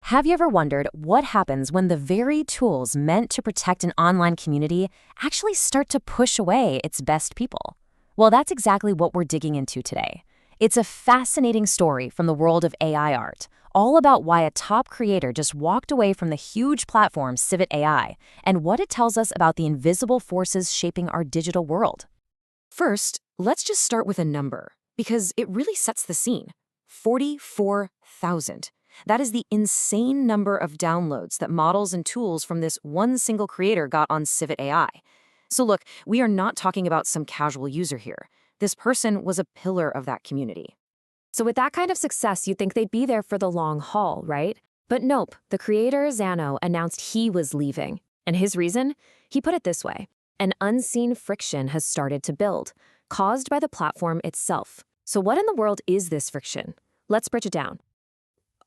Have you ever wondered what happens when the very tools meant to protect an online community actually start to push away its best people? Well, that's exactly what we're digging into today. It's a fascinating story from the world of AI art, all about why a top creator just walked away from the huge platform CivitAI and what it tells us about the invisible forces shaping our digital world. First, let's just start with a number, because it really sets the scene. 44,000. That is the insane number of downloads that models and tools from this one single creator got on CivitAI. So look, we are not talking about some casual user here. This person was a pillar of that community. So with that kind of success, you'd think they'd be there for the long haul, right? But nope, the creator, Zano, announced he was leaving. And his reason? He put it this way: an unseen friction has started to build, caused by the platform itself. So what in the world is this friction? Let's break it down.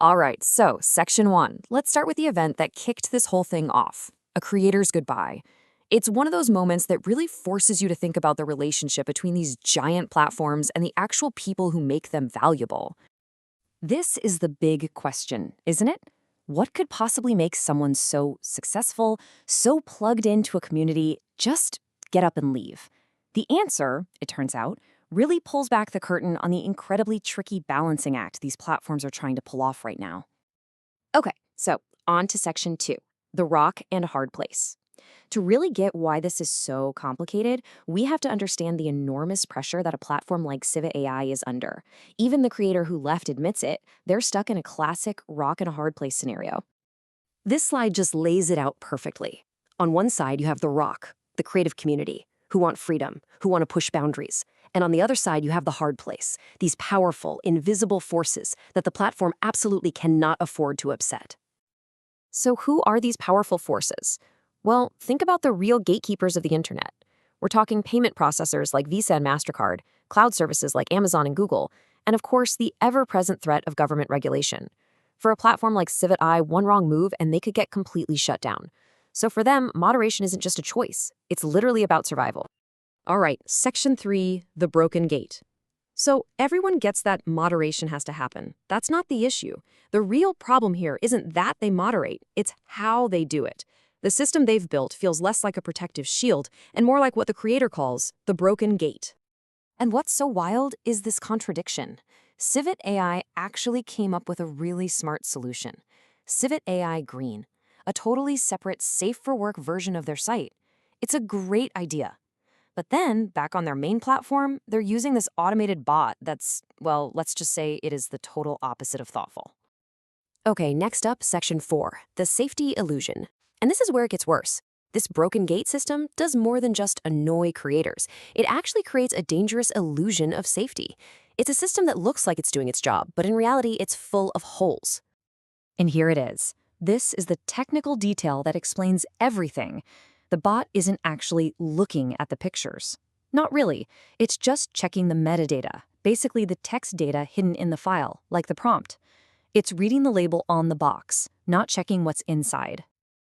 All right, so Section 1. Let's start with the event that kicked this whole thing off: a creator's goodbye. It's one of those moments that really forces you to think about the relationship between these giant platforms and the actual people who make them valuable. This is the big question, isn't it? What could possibly make someone so successful, so plugged into a community, just get up and leave? The answer, it turns out, really pulls back the curtain on the incredibly tricky balancing act these platforms are trying to pull off right now. Okay, so on to Section 2, the rock and hard place. To really get why this is so complicated, we have to understand the enormous pressure that a platform like CivitAI is under. Even the creator who left admits it. They're stuck in a classic rock and a hard place scenario. This slide just lays it out perfectly. On one side, you have the rock, the creative community, who want freedom, who want to push boundaries. And on the other side, you have the hard place, these powerful, invisible forces that the platform absolutely cannot afford to upset. So who are these powerful forces? Well, think about the real gatekeepers of the internet. We're talking payment processors like Visa and MasterCard, cloud services like Amazon and Google, and of course, the ever-present threat of government regulation. For a platform like CivitAI, one wrong move and they could get completely shut down. So for them, moderation isn't just a choice. It's literally about survival. All right, Section 3, the broken gate. So everyone gets that moderation has to happen. That's not the issue. The real problem here isn't that they moderate, it's how they do it. The system they've built feels less like a protective shield and more like what the creator calls the broken gate. And what's so wild is this contradiction. CivitAI actually came up with a really smart solution. CivitAI Green, a totally separate, safe-for-work version of their site. It's a great idea. But then, back on their main platform, they're using this automated bot that's, well, let's just say it is the total opposite of thoughtful. Okay, next up, Section 4, the safety illusion. And this is where it gets worse. This broken gate system does more than just annoy creators. It actually creates a dangerous illusion of safety. It's a system that looks like it's doing its job, but in reality, it's full of holes. And here it is. This is the technical detail that explains everything. The bot isn't actually looking at the pictures. Not really. It's just checking the metadata, basically the text data hidden in the file, like the prompt. It's reading the label on the box, not checking what's inside.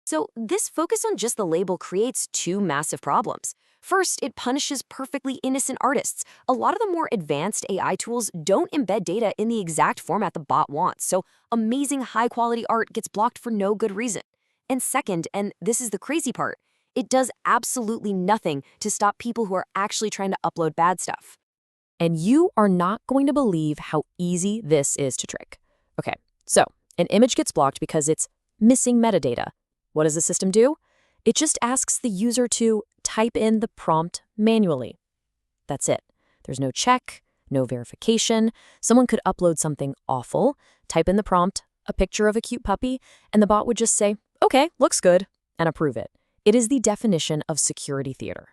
So this focus on just the label creates two massive problems. First, it punishes perfectly innocent artists. A lot of the more advanced AI tools don't embed data in the exact format the bot wants, so amazing high-quality art gets blocked for no good reason. And second, and this is the crazy part, it does absolutely nothing to stop people who are actually trying to upload bad stuff. And you are not going to believe how easy this is to trick. Okay, so an image gets blocked because it's missing metadata. What does the system do? It just asks the user to type in the prompt manually. That's it. There's no check, no verification. Someone could upload something awful, type in the prompt, a picture of a cute puppy, and the bot would just say, okay, looks good, and approve it. It is the definition of security theater.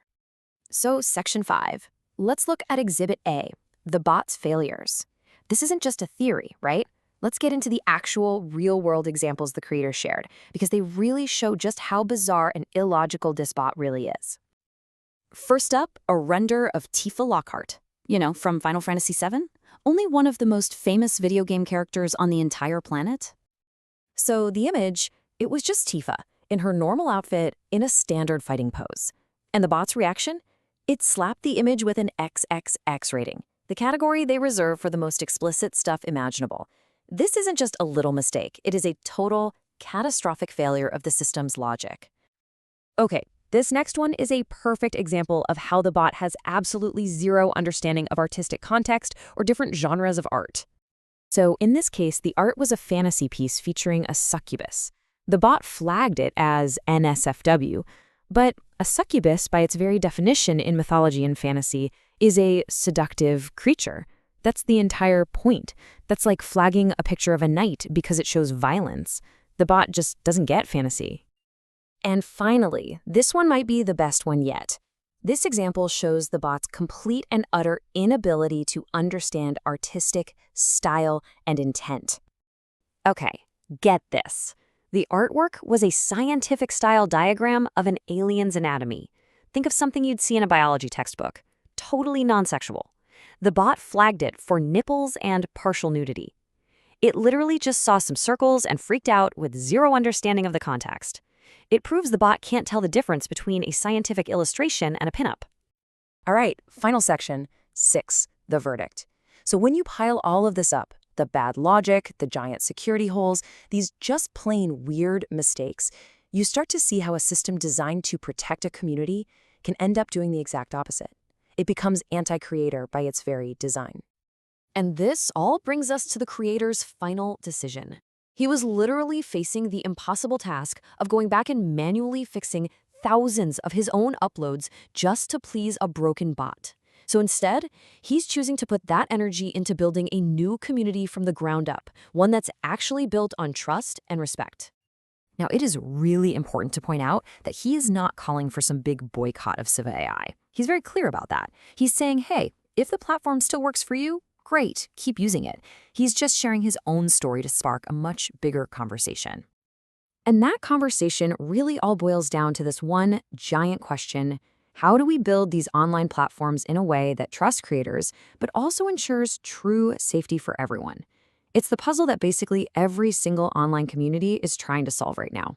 So, Section 5. Let's look at Exhibit A, the bot's failures. This isn't just a theory, right? Let's get into the actual real-world examples the creators shared, because they really show just how bizarre and illogical this bot really is. First up, a render of Tifa Lockhart. You know, from Final Fantasy VII? Only one of the most famous video game characters on the entire planet. So the image, it was just Tifa, in her normal outfit, in a standard fighting pose. And the bot's reaction? It slapped the image with an XXX rating, the category they reserve for the most explicit stuff imaginable. This isn't just a little mistake. It is a total, catastrophic failure of the system's logic. Okay, this next one is a perfect example of how the bot has absolutely zero understanding of artistic context or different genres of art. So in this case, the art was a fantasy piece featuring a succubus. The bot flagged it as NSFW, but a succubus, by its very definition in mythology and fantasy, is a seductive creature. That's the entire point. That's like flagging a picture of a knight because it shows violence. The bot just doesn't get fantasy. And finally, this one might be the best one yet. This example shows the bot's complete and utter inability to understand artistic style and intent. Okay, get this. The artwork was a scientific style diagram of an alien's anatomy. Think of something you'd see in a biology textbook. Totally non-sexual. The bot flagged it for nipples and partial nudity. It literally just saw some circles and freaked out with zero understanding of the context. It proves the bot can't tell the difference between a scientific illustration and a pinup. All right, final section, 6, the verdict. So when you pile all of this up, the bad logic, the giant security holes, these just plain weird mistakes, you start to see how a system designed to protect a community can end up doing the exact opposite. It becomes anti-creator by its very design. And this all brings us to the creator's final decision. He was literally facing the impossible task of going back and manually fixing thousands of his own uploads just to please a broken bot. So instead, he's choosing to put that energy into building a new community from the ground up, one that's actually built on trust and respect. Now, it is really important to point out that he is not calling for some big boycott of CivitAI. He's very clear about that. He's saying, hey, if the platform still works for you, great, keep using it. He's just sharing his own story to spark a much bigger conversation. And that conversation really all boils down to this one giant question: how do we build these online platforms in a way that trusts creators, but also ensures true safety for everyone? It's the puzzle that basically every single online community is trying to solve right now.